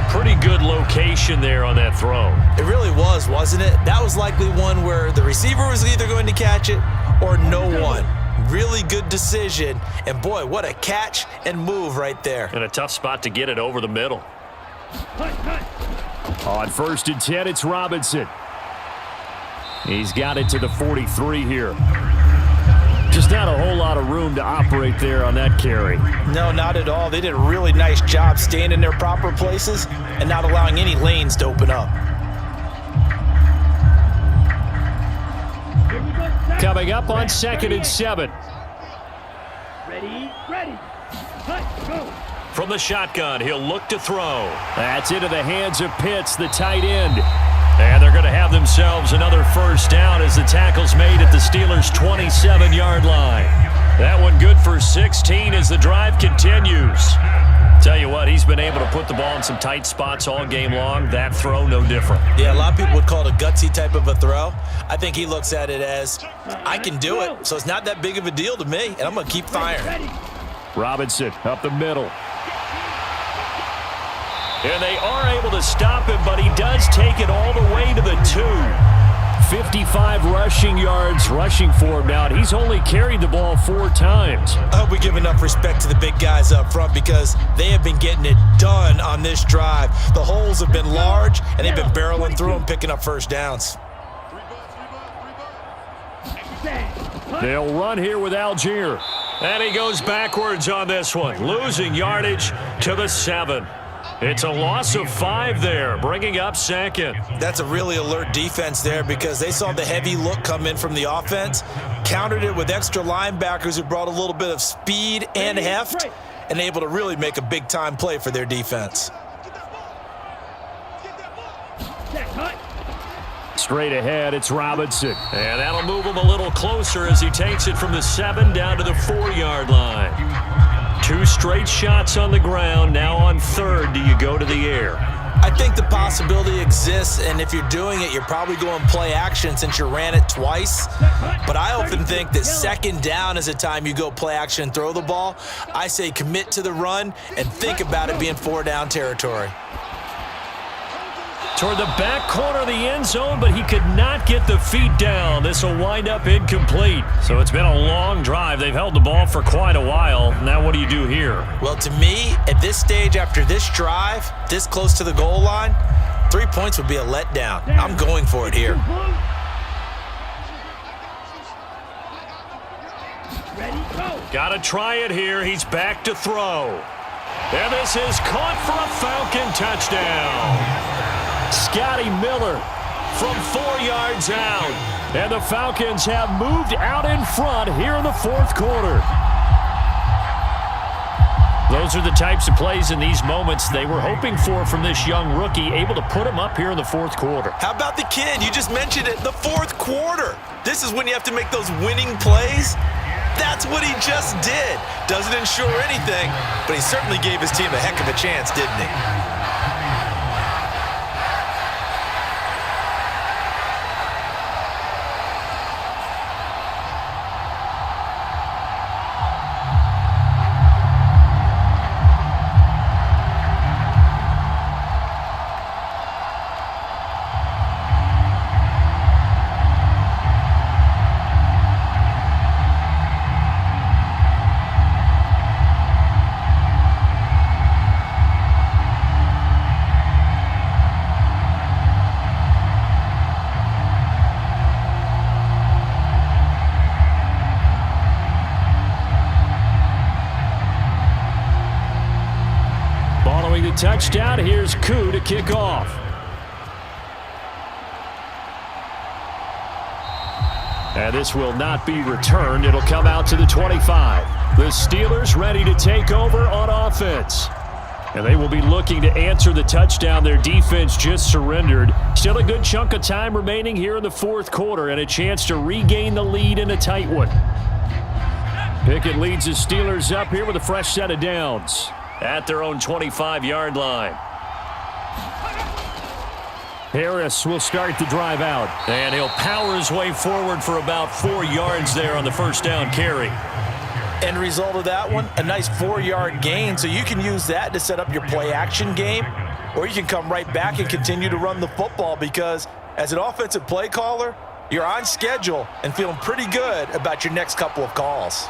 Pretty good location there on that throw. It really was, wasn't it? That was likely one where the receiver was either going to catch it or no one. Really good decision. And boy, what a catch and move right there. And a tough spot to get it over the middle. On 1st and 10, it's Robinson. He's got it to the 43 here. Just not a whole lot of room to operate there on that carry. No, not at all. They did a really nice job staying in their proper places and not allowing any lanes to open up. Coming up on 2nd and 7. Ready. Go. From the shotgun, he'll look to throw. That's into the hands of Pitts, the tight end. And they're going to have themselves another first down as the tackle's made at the Steelers' 27-yard line. That one good for 16 as the drive continues. Tell you what, he's been able to put the ball in some tight spots all game long. That throw, no different. Yeah, a lot of people would call it a gutsy type of a throw. I think he looks at it as, I can do it, so it's not that big of a deal to me, and I'm going to keep firing. Robinson up the middle. And they are able to stop him, but he does take it all the way to the 2. 55 rushing yards rushing for him now. He's only carried the ball 4 times. I hope we give enough respect to the big guys up front because they have been getting it done on this drive. The holes have been large, and they've been barreling through them, picking up first downs. They'll run here with Algier. And he goes backwards on this one, losing yardage to the 7. It's a loss of 5 there, bringing up 2nd. That's a really alert defense there because they saw the heavy look come in from the offense, countered it with extra linebackers who brought a little bit of speed and heft, and able to really make a big-time play for their defense. Straight ahead, it's Robinson. And that'll move him a little closer as he takes it from the 7 down to the 4-yard line. 2 straight shots on the ground. Now on 3rd, do you go to the air? I think the possibility exists, and if you're doing it, you're probably going play action since you ran it twice. But I often think that second down is a time you go play action and throw the ball. I say commit to the run and think about it being 4-down territory. Toward the back corner of the end zone, but he could not get the feet down. This will wind up incomplete. So it's been a long drive. They've held the ball for quite a while. Now what do you do here? Well, to me, at this stage after this drive, this close to the goal line, 3 points would be a letdown. I'm going for it here. Ready, go. Got to try it here. He's back to throw. And this is caught for a Falcon touchdown. Scotty Miller from 4 yards out. And the Falcons have moved out in front here in the fourth quarter. Those are the types of plays in these moments they were hoping for from this young rookie, able to put him up here in the fourth quarter. How about the kid? You just mentioned it, the fourth quarter. This is when you have to make those winning plays. That's what he just did. Doesn't ensure anything, but he certainly gave his team a heck of a chance, didn't he? Touchdown. Here's Koo to kick off. And this will not be returned. It'll come out to the 25. The Steelers ready to take over on offense. And they will be looking to answer the touchdown their defense just surrendered. Still a good chunk of time remaining here in the fourth quarter and a chance to regain the lead in a tight one. Pickett leads the Steelers up here with a fresh set of downs at their own 25-yard line. Harris will start the drive out, and he'll power his way forward for about 4 yards there on the first down carry. End result of that one, a nice 4-yard gain, so you can use that to set up your play-action game, or you can come right back and continue to run the football because as an offensive play caller, you're on schedule and feeling pretty good about your next couple of calls.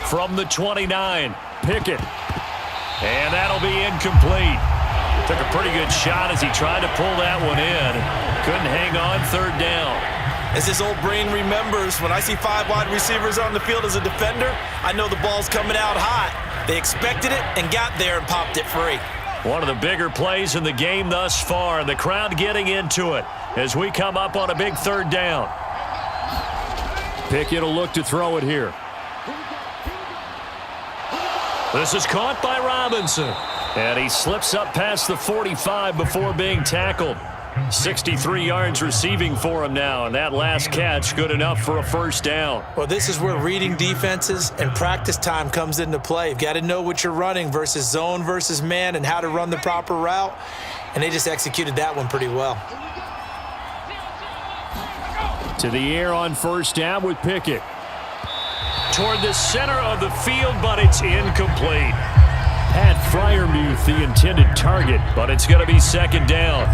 From the 29, Pickett. And that'll be incomplete. Took a pretty good shot as he tried to pull that one in. Couldn't hang on third down. As his old brain remembers, when I see 5 wide receivers on the field as a defender, I know the ball's coming out hot. They expected it and got there and popped it free. One of the bigger plays in the game thus far, and the crowd getting into it as we come up on a big third down. Pickett will look to throw it here. This is caught by Robinson. And he slips up past the 45 before being tackled. 63 yards receiving for him now, and that last catch good enough for a first down. Well, this is where reading defenses and practice time comes into play. You've got to know what you're running versus zone versus man and how to run the proper route, and they just executed that one pretty well. To the air on first down with Pickett. Toward the center of the field, but it's incomplete. Pat Freiermuth, the intended target, but it's going to be second down.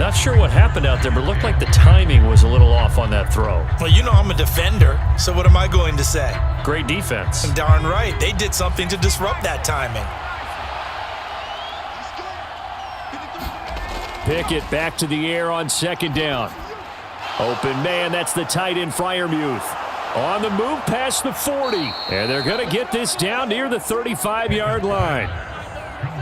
Not sure what happened out there, but it looked like the timing was a little off on that throw. Well, you know I'm a defender, so what am I going to say? Great defense. Darn right. They did something to disrupt that timing. Pickett back to the air on second down. Open man, that's the tight end Freiermuth. On the move past the 40. And they're going to get this down near the 35-yard line.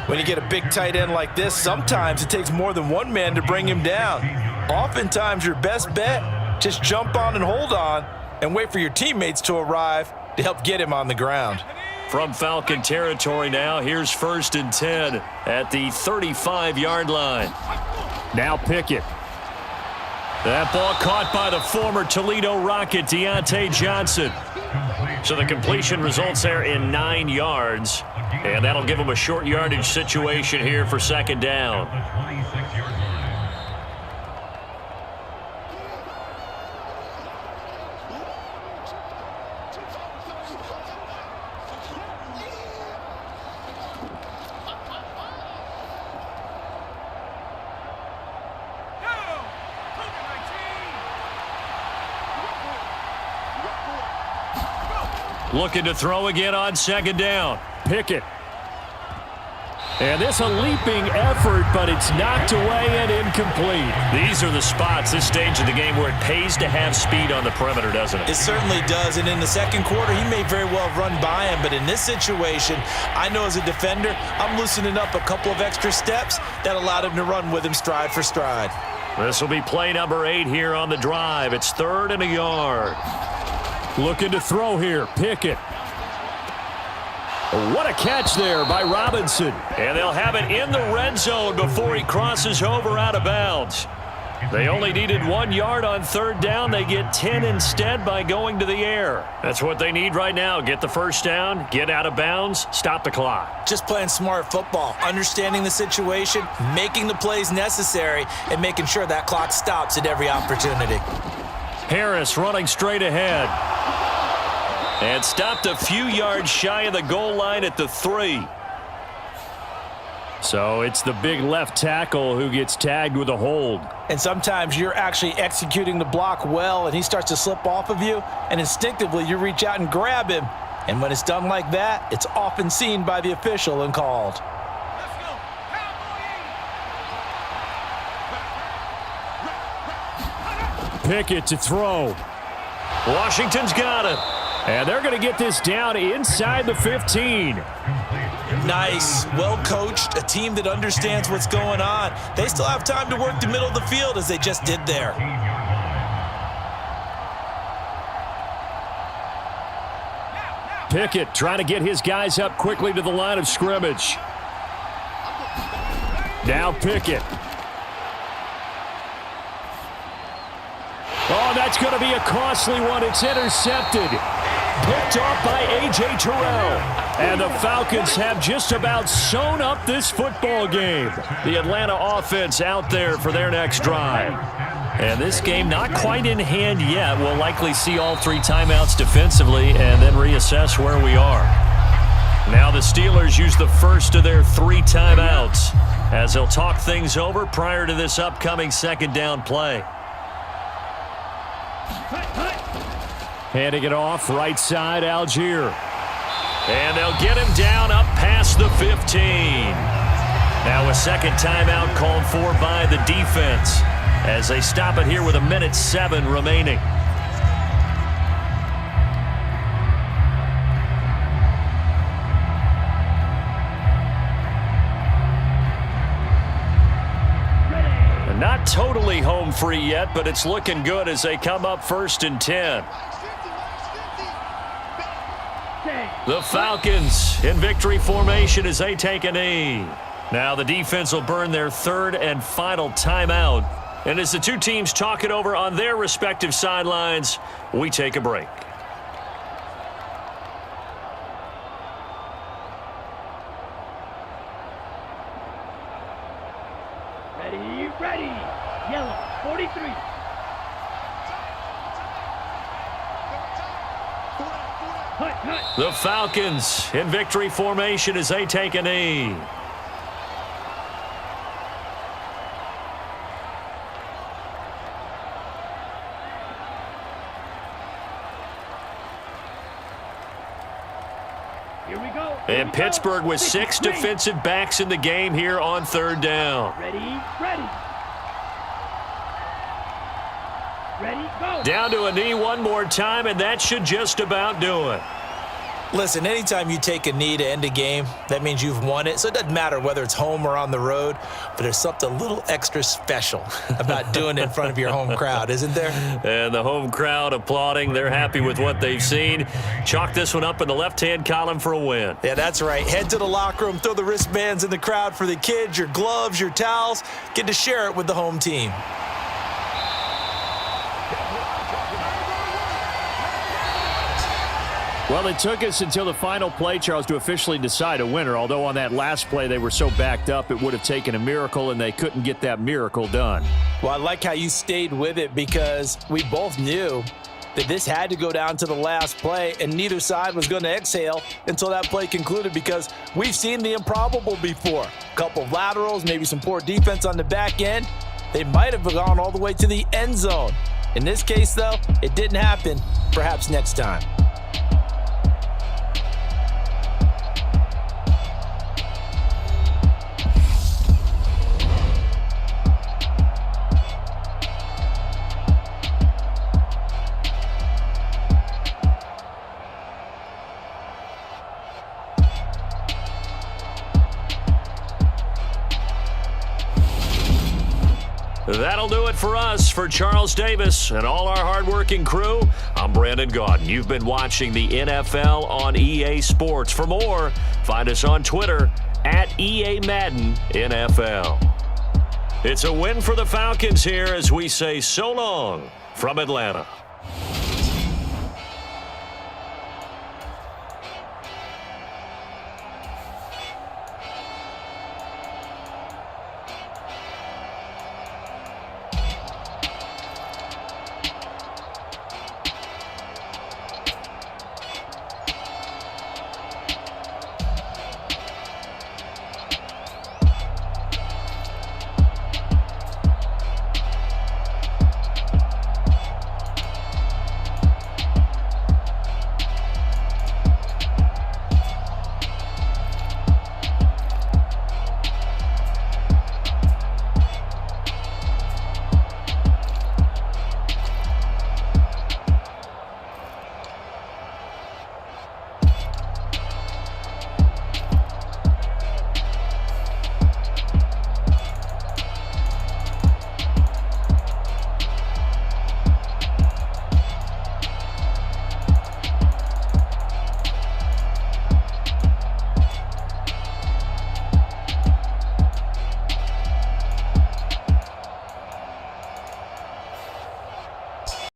When you get a big tight end like this, sometimes it takes more than one man to bring him down. Oftentimes, your best bet, just jump on and hold on and wait for your teammates to arrive to help get him on the ground. From Falcon territory now, here's 1st and 10 at the 35-yard line. Now Pickett. That ball caught by the former Toledo Rocket, Deontay Johnson. So the completion results there in 9 yards. And that'll give them a short yardage situation here for second down. Looking to throw again on second down. Pickett. And this a leaping effort, but it's knocked away and incomplete. These are the spots, this stage of the game, where it pays to have speed on the perimeter, doesn't it? It certainly does, and in the second quarter, he may very well run by him, but in this situation, I know as a defender, I'm loosening up a couple of extra steps that allowed him to run with him stride for stride. This will be play number 8 here on the drive. It's 3rd and a yard. Looking to throw here, Pickett. What a catch there by Robinson. And they'll have it in the red zone before he crosses over out of bounds. They only needed 1 yard on 3rd down. They get 10 instead by going to the air. That's what they need right now. Get the first down, get out of bounds, stop the clock. Just playing smart football, understanding the situation, making the plays necessary, and making sure that clock stops at every opportunity. Harris running straight ahead. And stopped a few yards shy of the goal line at the 3. So it's the big left tackle who gets tagged with a hold. And sometimes you're actually executing the block well, and he starts to slip off of you, and instinctively you reach out and grab him. And when it's done like that, it's often seen by the official and called. Pickett to throw. Washington's got it. And they're going to get this down inside the 15. Nice, well coached, a team that understands what's going on. They still have time to work the middle of the field as they just did there. Pickett trying to get his guys up quickly to the line of scrimmage. Now Pickett. Oh, that's going to be a costly one. It's intercepted. Picked off by A.J. Terrell. And the Falcons have just about sewn up this football game. The Atlanta offense out there for their next drive. And this game not quite in hand yet. We'll likely see all 3 timeouts defensively and then reassess where we are. Now the Steelers use the first of their 3 timeouts as they'll talk things over prior to this upcoming second down play. Handing it off, right side, Algier. And they'll get him down up past the 15. Now a second timeout called for by the defense as they stop it here with 1:07 remaining. Not totally home free yet, but it's looking good as they come up 1st and 10. The Falcons in victory formation as they take a knee. Now the defense will burn their 3rd and final timeout. And as the 2 teams talk it over on their respective sidelines, we take a break. Ready. Yellow, 43. The Falcons in victory formation as they take a knee. Here we go. And Pittsburgh with 6 defensive backs in the game here on 3rd down. Ready, go. Down to a knee one more time, and that should just about do it. Listen, anytime you take a knee to end a game, that means you've won it. So it doesn't matter whether it's home or on the road, but there's something a little extra special about doing it in front of your home crowd, isn't there? And the home crowd applauding. They're happy with what they've seen. Chalk this one up in the left-hand column for a win. Yeah, that's right. Head to the locker room, throw the wristbands in the crowd for the kids, your gloves, your towels. Get to share it with the home team. Well, it took us until the final play, Charles, to officially decide a winner, although on that last play they were so backed up it would have taken a miracle, and they couldn't get that miracle done. Well, I like how you stayed with it because we both knew that this had to go down to the last play, and neither side was going to exhale until that play concluded because we've seen the improbable before. A couple of laterals, maybe some poor defense on the back end. They might have gone all the way to the end zone. In this case, though, it didn't happen. Perhaps next time. That'll do it for us. For Charles Davis and all our hardworking crew, I'm Brandon Gaudin. You've been watching the NFL on EA Sports. For more, find us on Twitter at EA Madden NFL. It's a win for the Falcons here as we say so long from Atlanta.